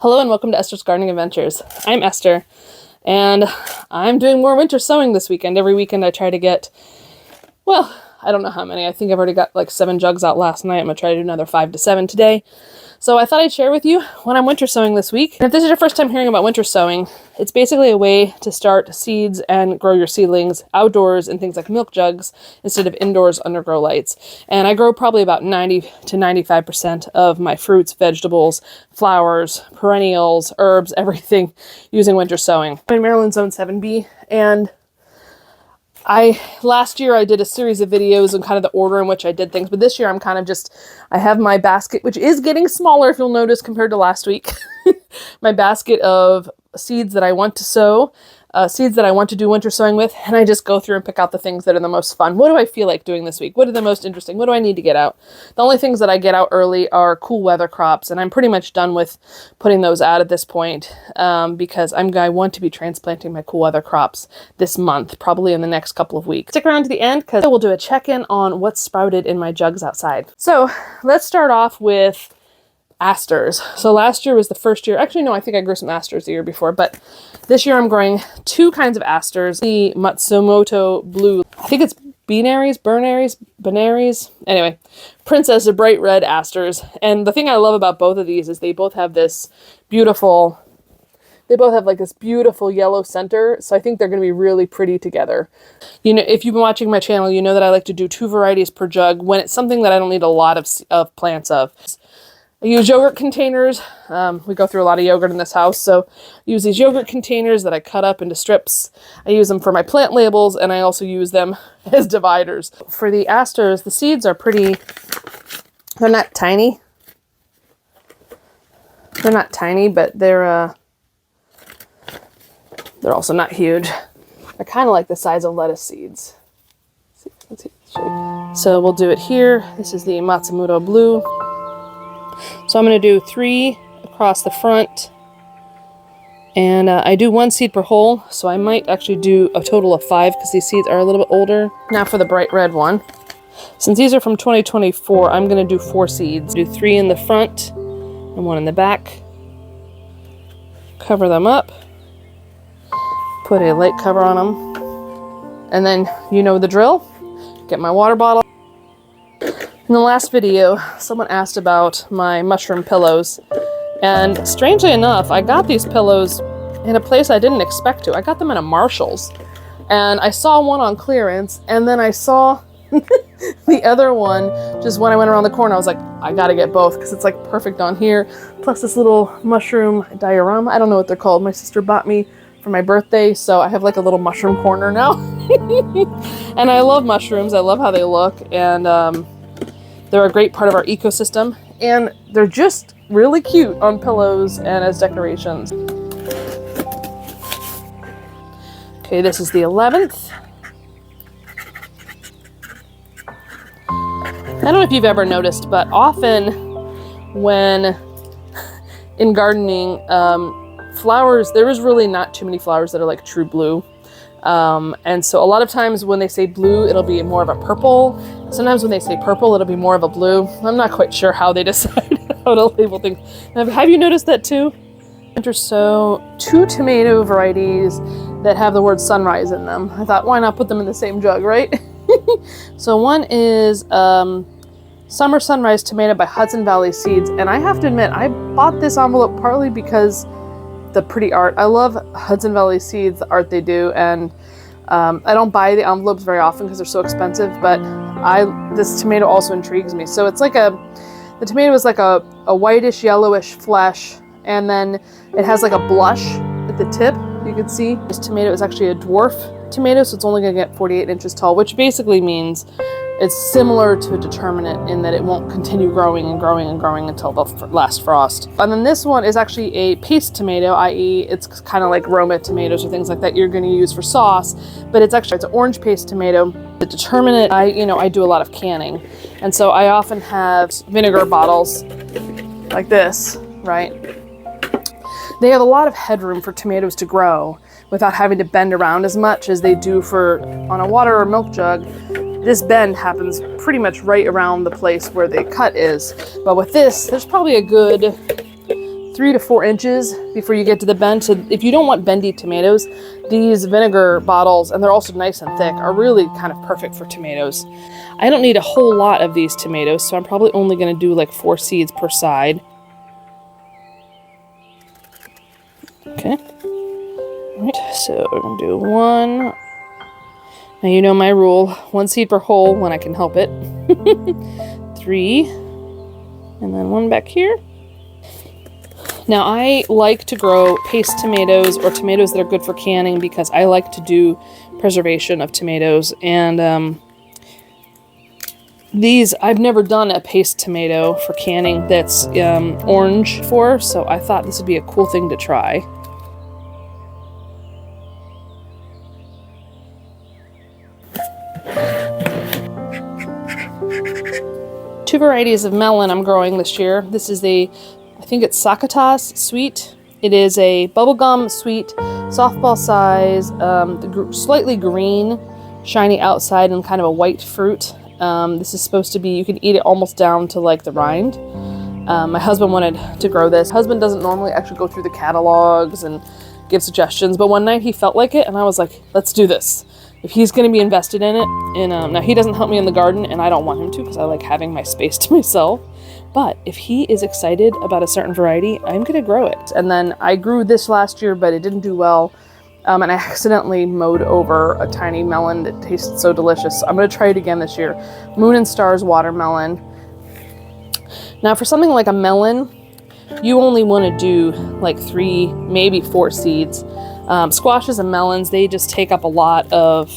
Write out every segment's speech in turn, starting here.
Hello and welcome to Esther's Gardening Adventures. I'm Esther, and I'm doing more winter sowing this weekend. Every weekend I try to get, well, I don't know how many. I think I've already got like 7 jugs out last night. I'm going to try to do another 5 to 7 today. So I thought I'd share with you what I'm winter sowing this week. And if this is your first time hearing about winter sowing, it's basically a way to start seeds and grow your seedlings outdoors in things like milk jugs instead of indoors under grow lights. And I grow probably about 90 to 95% of my fruits, vegetables, flowers, perennials, herbs, everything using winter sowing. I'm in Maryland Zone 7B, and last year I did a series of videos on kind of the order in which I did things, but this year I'm kind of just, I have my basket, which is getting smaller if you'll notice compared to last week. My basket of seeds that I want to sow, seeds that I want to do winter sowing with, and I just go through and pick out the things that are the most fun. What do I feel like doing this week? What are the most interesting? What do I need to get out? The only things that I get out early are cool weather crops, and I'm pretty much done with putting those out at this point because I want to be transplanting my cool weather crops this month, probably in the next couple of weeks. Stick around to the end because I will do a check-in on what's sprouted in my jugs outside. So let's start off with asters. So last year was the first year, actually no, I think I grew some asters the year before, but this year I'm growing 2 kinds of asters. The Matsumoto Blue, I think it's Benaries, anyway, Princess of Bright Red asters. And the thing I love about both of these is they both have this beautiful, like this beautiful yellow center. So I think they're going to be really pretty together. You know, if you've been watching my channel, you know that I like to do 2 varieties per jug when it's something that I don't need a lot of plants of. I use yogurt containers. We go through a lot of yogurt in this house, so I use these yogurt containers that I cut up into strips. I use them for my plant labels, and I also use them as dividers. For the asters, the seeds are pretty, they're not tiny. They're not tiny, but they're also not huge. They're kind of like the size of lettuce seeds. Let's see the shape. So we'll do it here. This is the Matsumoto Blue. So I'm going to do 3 across the front, and I do 1 seed per hole, so I might actually do a total of 5 because these seeds are a little bit older. Now for the bright red one. Since these are from 2024, I'm going to do 4 seeds. Do 3 in the front and 1 in the back. Cover them up. Put a light cover on them. And then you know the drill. Get my water bottle. In the last video, someone asked about my mushroom pillows, and strangely enough, I got these pillows in a place I didn't expect to. I got them in a Marshall's, and I saw one on clearance, and then I saw the other one just when I went around the corner. I was like, I gotta get both because it's like perfect on here. Plus this little mushroom diorama. I don't know what they're called. My sister bought me for my birthday, so I have like a little mushroom corner now. And I love mushrooms. I love how they look, and they're a great part of our ecosystem, and they're just really cute on pillows and as decorations. Okay, this is the 11th. I don't know if you've ever noticed, but often when in gardening, flowers, there is really not too many flowers that are like true blue. And so a lot of times when they say blue, it'll be more of a purple. Sometimes when they say purple, it'll be more of a blue. I'm not quite sure how they decide how to label things. Have you noticed that too? Winter sow 2 tomato varieties that have the word sunrise in them. I thought, why not put them in the same jug, right? So one is Summer Sunrise Tomato by Hudson Valley Seeds. And I have to admit, I bought this envelope partly because the pretty art. I love Hudson Valley Seeds, the art they do, and I don't buy the envelopes very often because they're so expensive, but this tomato also intrigues me. So it's like the tomato is like a whitish yellowish flesh, and then it has like a blush at the tip, you can see. This tomato is actually a dwarf tomato, so it's only going to get 48 inches tall, which basically means it's similar to a determinate in that it won't continue growing and growing and growing until the last frost. And then this one is actually a paste tomato, i.e. it's kind of like Roma tomatoes or things like that you're going to use for sauce, but it's an orange paste tomato. The determinate, I do a lot of canning, and so I often have vinegar bottles like this, right? They have a lot of headroom for tomatoes to grow without having to bend around as much as they do on a water or milk jug. This bend happens pretty much right around the place where the cut is. But with this, there's probably a good 3 to 4 inches before you get to the bend. So if you don't want bendy tomatoes, these vinegar bottles, and they're also nice and thick, are really kind of perfect for tomatoes. I don't need a whole lot of these tomatoes, so I'm probably only going to do like 4 seeds per side. Okay. All right, so we're going to do 1. Now you know my rule, 1 seed per hole when I can help it. 3, and then 1 back here. Now I like to grow paste tomatoes or tomatoes that are good for canning because I like to do preservation of tomatoes. And these, I've never done a paste tomato for canning that's orange for, so I thought this would be a cool thing to try. Two varieties of melon I'm growing this year. This is I think it's Sakatas Sweet. It is a bubblegum sweet, softball size, slightly green, shiny outside, and kind of a white fruit. This is supposed to be, you can eat it almost down to like the rind. My husband wanted to grow this. Husband doesn't normally actually go through the catalogs and give suggestions, but one night he felt like it, and I was like, let's do this. If he's going to be invested in it, and now he doesn't help me in the garden, and I don't want him to because I like having my space to myself. But if he is excited about a certain variety, I'm going to grow it. And then I grew this last year, but it didn't do well. And I accidentally mowed over a tiny melon that tasted so delicious. So I'm going to try it again this year. Moon and Stars watermelon. Now for something like a melon, you only want to do like 3, maybe 4 seeds. Squashes and melons, they just take up a lot of,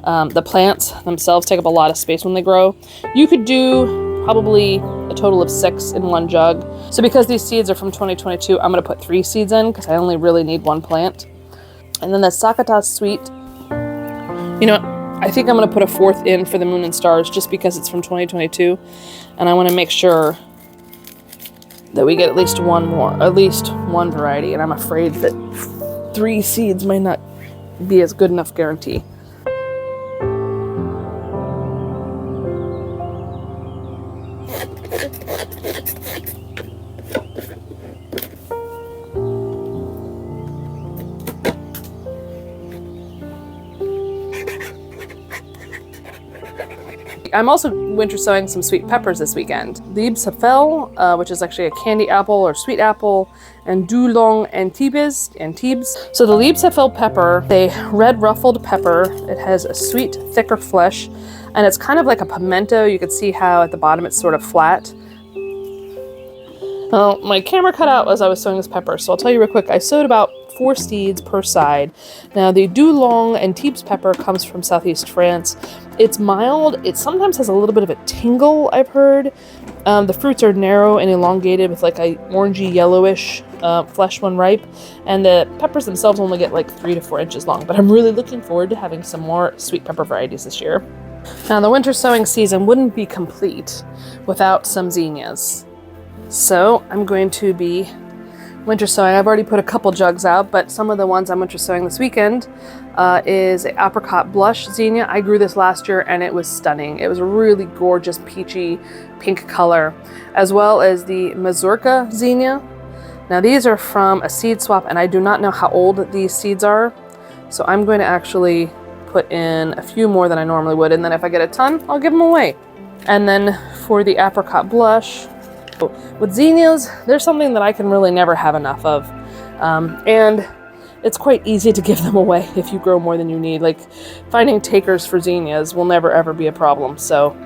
the plants themselves take up a lot of space when they grow. You could do probably a total of 6 in 1 jug. So because these seeds are from 2022, I'm going to put 3 seeds in because I only really need 1 plant. And then the Sakatas Sweet, you know, I think I'm going to put a 4th in for the Moon and Stars just because it's from 2022. And I want to make sure that we get at least 1 more, at least 1 variety. And I'm afraid that 3 seeds might not be as good enough guarantee. I'm also winter sowing some sweet peppers this weekend. Liebsapfel, which is actually a candy apple or sweet apple, and Dulong Antibes. So the Liebsapfel pepper, a red ruffled pepper. It has a sweet, thicker flesh, and it's kind of like a pimento. You can see how at the bottom it's sort of flat. Well, my camera cut out as I was sowing this pepper, so I'll tell you real quick. I sowed about 4 seeds per side. Now the Dulong Antibes pepper comes from southeast France. It's mild. It sometimes has a little bit of a tingle, I've heard. The fruits are narrow and elongated with like a orangey yellowish flesh when ripe, and the peppers themselves only get like 3 to 4 inches long, but I'm really looking forward to having some more sweet pepper varieties this year. Now the winter sowing season wouldn't be complete without some zinnias. So I'm going to be winter sowing. I've already put a couple jugs out, but some of the ones I'm winter sowing this weekend is an apricot blush zinnia. I grew this last year and it was stunning. It was a really gorgeous peachy pink color, as well as the mazurka zinnia. Now these are from a seed swap, and I do not know how old these seeds are, so I'm going to actually put in a few more than I normally would, and then if I get a ton, I'll give them away. And then for the apricot blush, with zinnias, there's something that I can really never have enough of, and it's quite easy to give them away if you grow more than you need. Like finding takers for zinnias will never ever be a problem. So,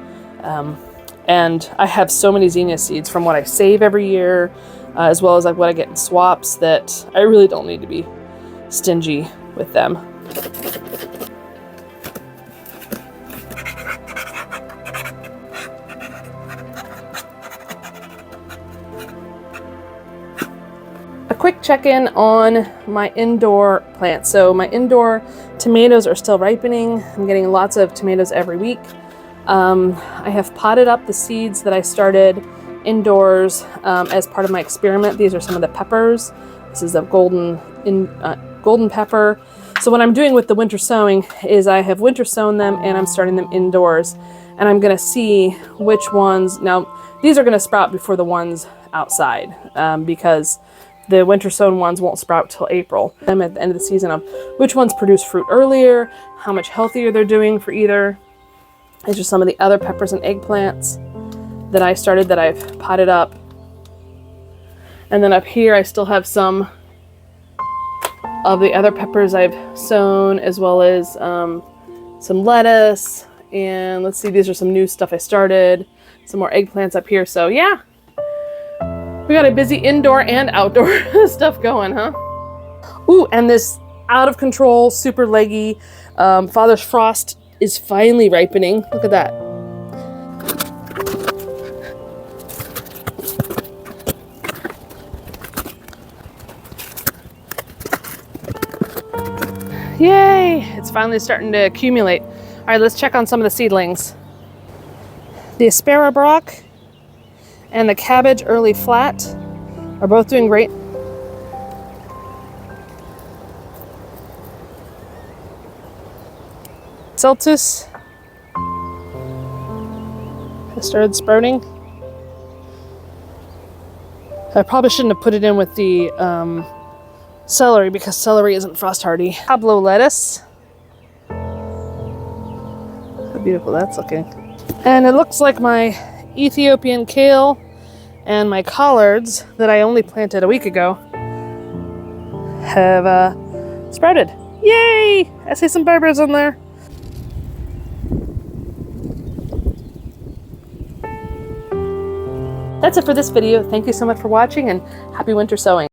and I have so many zinnia seeds from what I save every year, as well as like what I get in swaps, that I really don't need to be stingy with them. Quick check-in on my indoor plants. So my indoor tomatoes are still ripening. I'm getting lots of tomatoes every week. I have potted up the seeds that I started indoors as part of my experiment. These are some of the peppers. This is a golden pepper. So what I'm doing with the winter sowing is I have winter sown them and I'm starting them indoors. And I'm gonna see which ones, now these are gonna sprout before the ones outside because the winter sown ones won't sprout till April. I'm at the end of the season of which ones produce fruit earlier, how much healthier they're doing for either. These are some of the other peppers and eggplants that I started that I've potted up. And then up here I still have some of the other peppers I've sown, as well as some lettuce. And let's see, these are some new stuff I started. Some more eggplants up here. So yeah, we got a busy indoor and outdoor stuff going, huh? Ooh, and this out of control, super leggy Father's Frost is finally ripening. Look at that. Yay! It's finally starting to accumulate. All right, let's check on some of the seedlings. The asparagus and the cabbage early flat are both doing great. Celtus has started sprouting. I probably shouldn't have put it in with the celery because celery isn't frost hardy. Pablo lettuce. How beautiful that's looking. And it looks like my Ethiopian kale and my collards that I only planted a week ago have sprouted. Yay! I see some barbers on there. That's it for this video. Thank you so much for watching and happy winter sowing.